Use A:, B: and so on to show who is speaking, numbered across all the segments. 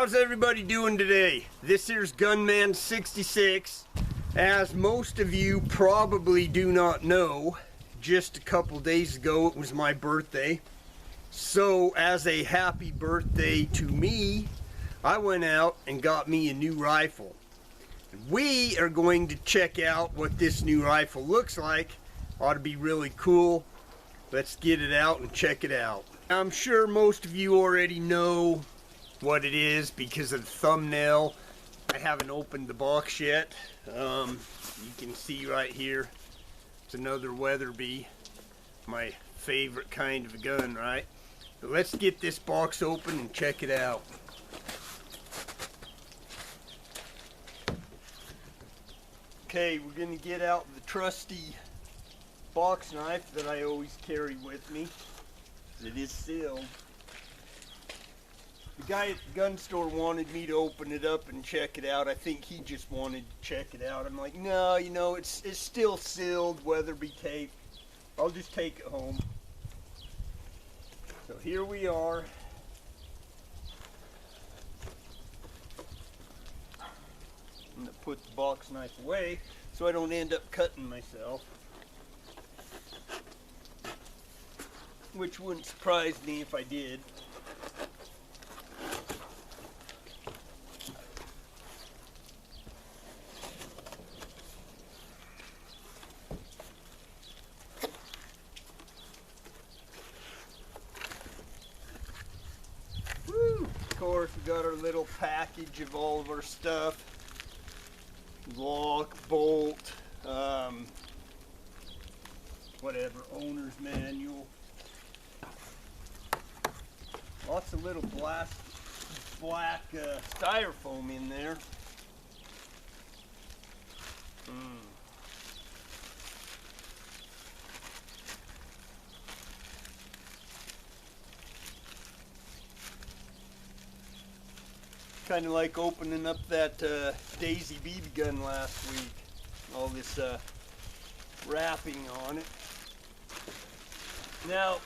A: How's everybody doing today? This here's Gunman 66. As most of you probably do not know, just a couple days ago it was my birthday. So as a happy birthday to me, I went out and got me a new rifle. We are going to check out what this new rifle looks like. Ought to be really cool. Let's get it out and check it out. I'm sure most of you already know what it is because of the thumbnail. I haven't opened the box yet. You can see right here, it's another Weatherby, my favorite kind of a gun, right? But let's get this box open and check it out. Okay, we're going to get out the trusty box knife that I always carry with me. It is sealed. The guy at the gun store wanted me to open it up and check it out. I think he just wanted to check it out. I'm like, no, you know, it's still sealed, Weatherby tape. I'll just take it home. So here we are. I'm going to put the box knife away so I don't end up cutting myself. Which wouldn't surprise me if I did. Woo! Of course, we got our little package of all of our stuff. Lock, bolt, whatever, owner's manual. Lots of little black styrofoam in there. Kind of like opening up that Daisy BB gun last week. All this wrapping on it. Now,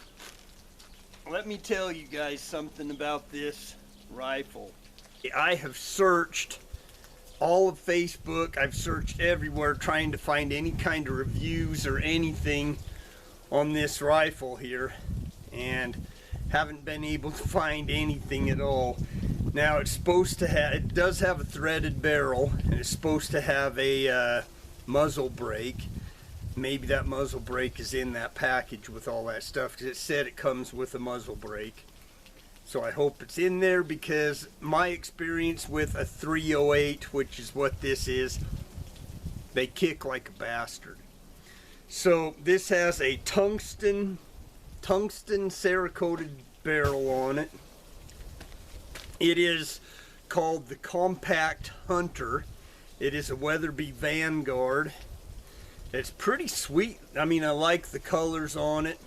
A: let me tell you guys something about this rifle. I have searched all of Facebook, I've searched everywhere trying to find any kind of reviews or anything on this rifle here, and haven't been able to find anything at all. Now it's supposed to have, it does have a threaded barrel, and it's supposed to have a muzzle brake. Maybe that muzzle brake is in that package with all that stuff, because it said it comes with a muzzle brake. So I hope it's in there, because my experience with a 308, which is what this is, they kick like a bastard. So this has a tungsten Cerakoted barrel on it. It is called the Compact Hunter. It is a Weatherby Vanguard. It's pretty sweet. I mean, I like the colors on it.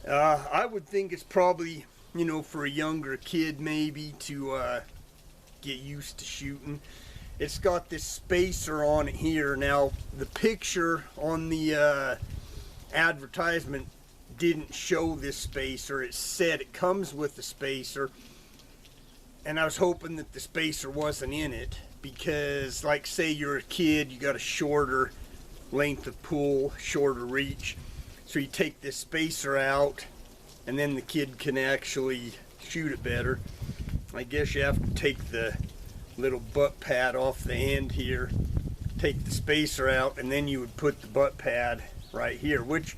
A: I would think it's probably, you know, for a younger kid maybe to get used to shooting. It's got this spacer on it here. Now, the picture on the advertisement didn't show this spacer. It said it comes with the spacer, and I was hoping that the spacer wasn't in it, because like say you're a kid, you got a shorter length of pull, shorter reach, so you take this spacer out and then the kid can actually shoot it better. I guess you have to take the little butt pad off the end here, take the spacer out, and then you would put the butt pad right here, which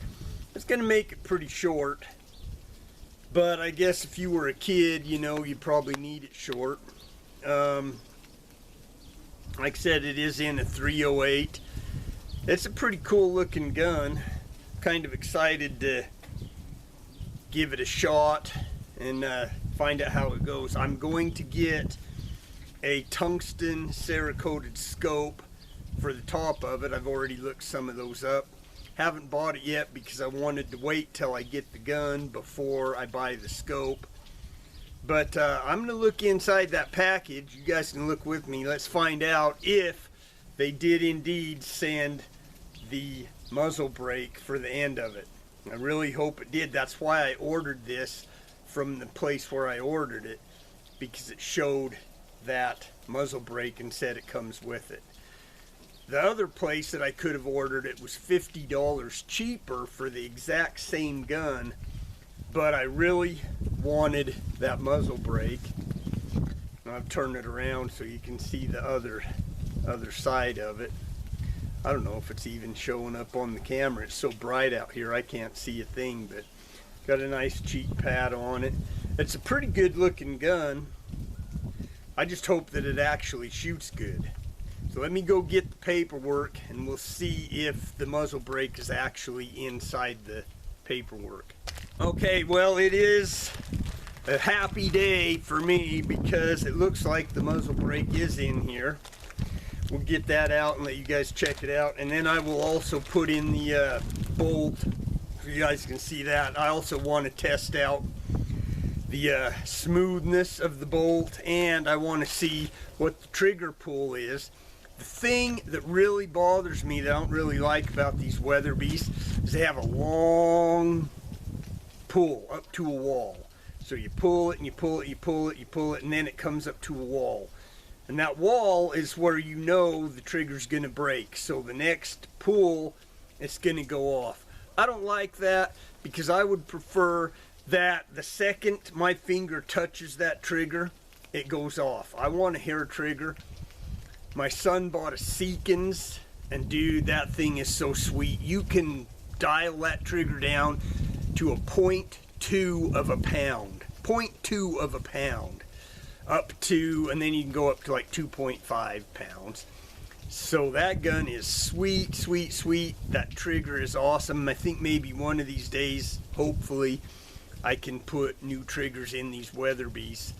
A: is going to make it pretty short. But I guess if you were a kid, you know, you probably need it short. Like I said, it is in a 308. It's a pretty cool looking gun. Kind of excited to give it a shot and find out how it goes. I'm going to get a tungsten Cerakoted scope for the top of it. I've already looked some of those up. Haven't bought it yet because I wanted to wait till I get the gun before I buy the scope. But I'm going to look inside that package. You guys can look with me. Let's find out if they did indeed send the muzzle brake for the end of it. I really hope it did. That's why I ordered this from the place where I ordered it, because it showed that muzzle brake and said it comes with it. The other place that I could have ordered it was $50 cheaper for the exact same gun, but I really wanted that muzzle brake. I've turned it around so you can see the other side of it. I don't know if it's even showing up on the camera. It's so bright out here I can't see a thing, but got a nice cheek pad on it. It's a pretty good looking gun. I just hope that it actually shoots good. So let me go get the paperwork and we'll see if the muzzle brake is actually inside the paperwork. Okay, well, it is a happy day for me because it looks like the muzzle brake is in here. We'll get that out and let you guys check it out, and then I will also put in the bolt so you guys can see that. I also want to test out the smoothness of the bolt, and I want to see what the trigger pull is. The thing that really bothers me that I don't really like about these Weatherbys is they have a long pull up to a wall. So you pull it and you pull it, you pull it, you pull it, and then it comes up to a wall. And that wall is where you know the trigger's gonna break. So the next pull, it's gonna go off. I don't like that because I would prefer that the second my finger touches that trigger, it goes off. I want a hair trigger. My son bought a Seekins, and dude, that thing is so sweet. You can dial that trigger down to a 0.2 of a pound. 0.2 of a pound. Up to, and then you can go up to like 2.5 pounds. So that gun is sweet, sweet, sweet. That trigger is awesome. I think maybe one of these days, hopefully, I can put new triggers in these Weatherbys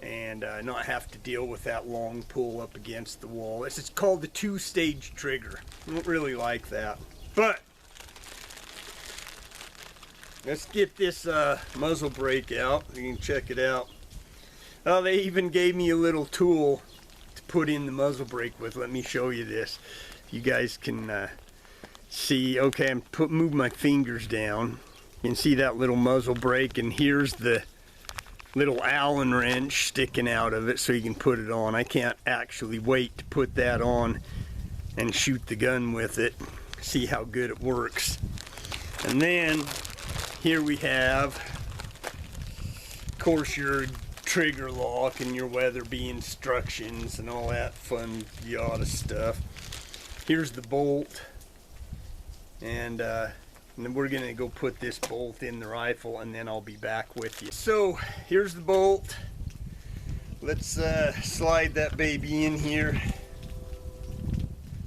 A: and not have to deal with that long pull up against the wall. It's called the 2-stage trigger. I don't really like that. But let's get this muzzle brake out. You can check it out. Oh, they even gave me a little tool to put in the muzzle brake with. Let me show you this. You guys can see. Okay, I'm move my fingers down. You can see that little muzzle brake, and here's the little Allen wrench sticking out of it so you can put it on. I can't actually wait to put that on and shoot the gun with it. See how good it works. And then here we have, of course, your trigger lock and your Weatherby instructions and all that fun yada stuff. Here's the bolt, and then we're gonna go put this bolt in the rifle, and then I'll be back with you. So here's the bolt. Let's slide that baby in here.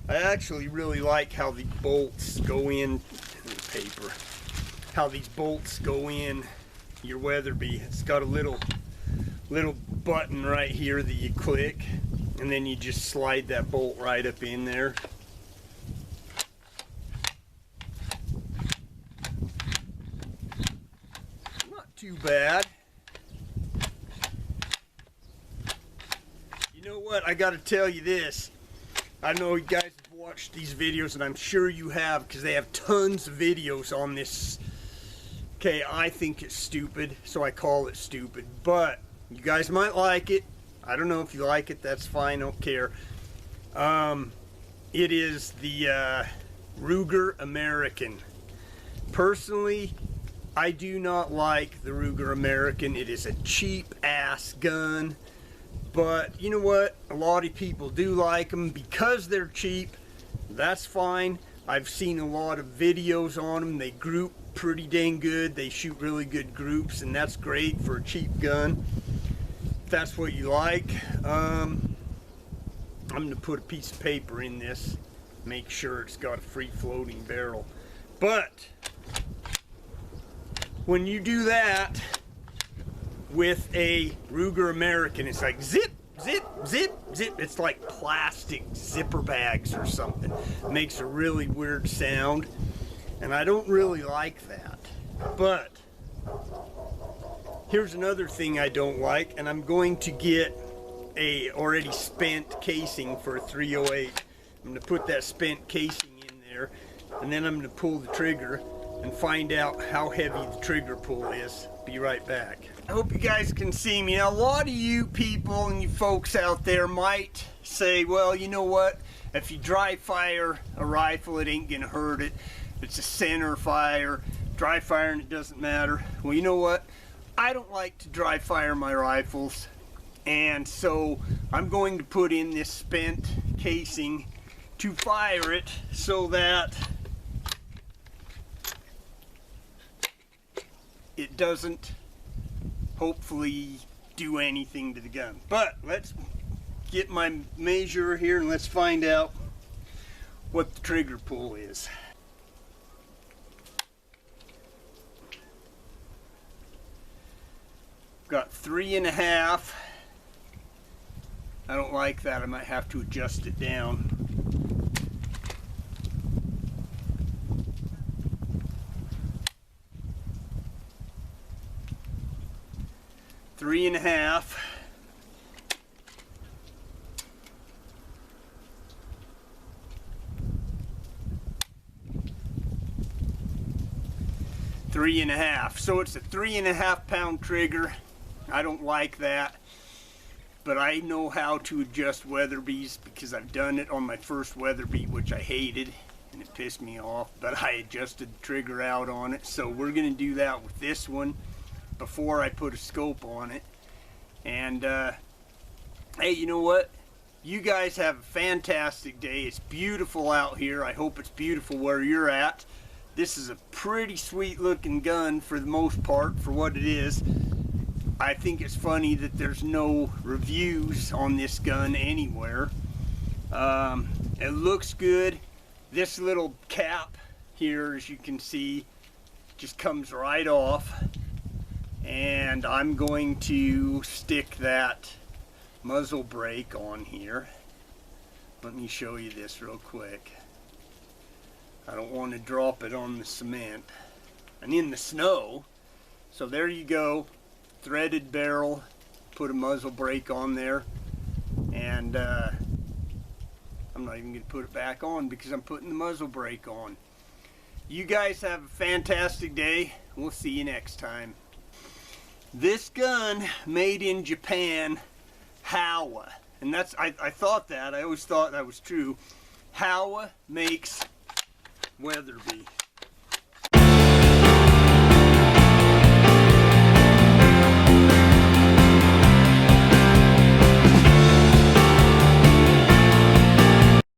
A: I actually really like how the bolts go in paper. How these bolts go in your Weatherby. It's got a little button right here that you click, and then you just slide that bolt right up in there. Not too bad. You know what? I got to tell you this. I know you guys have watched these videos, and I'm sure you have, because they have tons of videos on this. Okay, I think it's stupid, so I call it stupid, but you guys might like it. I don't know if you like it, that's fine, don't care. It is the Ruger American. Personally, I do not like the Ruger American. It is a cheap ass gun, but you know what? A lot of people do like them because they're cheap. That's fine. I've seen a lot of videos on them. They group pretty dang good. They shoot really good groups, and that's great for a cheap gun. If that's what you like. I'm going to put a piece of paper in this, make sure it's got a free floating barrel. But when you do that with a Ruger American, it's like zip, zip, zip, zip. It's like plastic zipper bags or something. It makes a really weird sound, and I don't really like that. But here's another thing I don't like, and I'm going to get a already spent casing for a 308. I'm going to put that spent casing in there, and then I'm going to pull the trigger, and find out how heavy the trigger pull is. Be right back. I hope you guys can see me. Now, a lot of you people and you folks out there might say, well, you know what? If you dry fire a rifle, it ain't gonna hurt it. It's a center fire, dry fire, and it doesn't matter. Well, you know what? I don't like to dry fire my rifles, and so I'm going to put in this spent casing to fire it so that it doesn't hopefully do anything to the gun. But let's get my measure here and let's find out what the trigger pull is. Got 3.5. I don't like that. I might have to adjust it down. Three and a half. Three and a half. So it's a 3.5 pound trigger. I don't like that, but I know how to adjust Weatherby's because I've done it on my first Weatherby, which I hated and it pissed me off, but I adjusted the trigger out on it. So we're gonna do that with this one before I put a scope on it. And hey, you know what? You guys have a fantastic day. It's beautiful out here. I hope it's beautiful where you're at. This is a pretty sweet looking gun for the most part for what it is. I think it's funny that there's no reviews on this gun anywhere. It looks good. This little cap here, as you can see, just comes right off. And I'm going to stick that muzzle brake on here. Let me show you this real quick. I don't want to drop it on the cement and in the snow. So there you go. Threaded barrel, put a muzzle brake on there, and I'm not even going to put it back on because I'm putting the muzzle brake on. You guys have a fantastic day. We'll see you next time. This gun made in Japan, Howa, and that's I thought that, I always thought that was true. Howa makes Weatherby.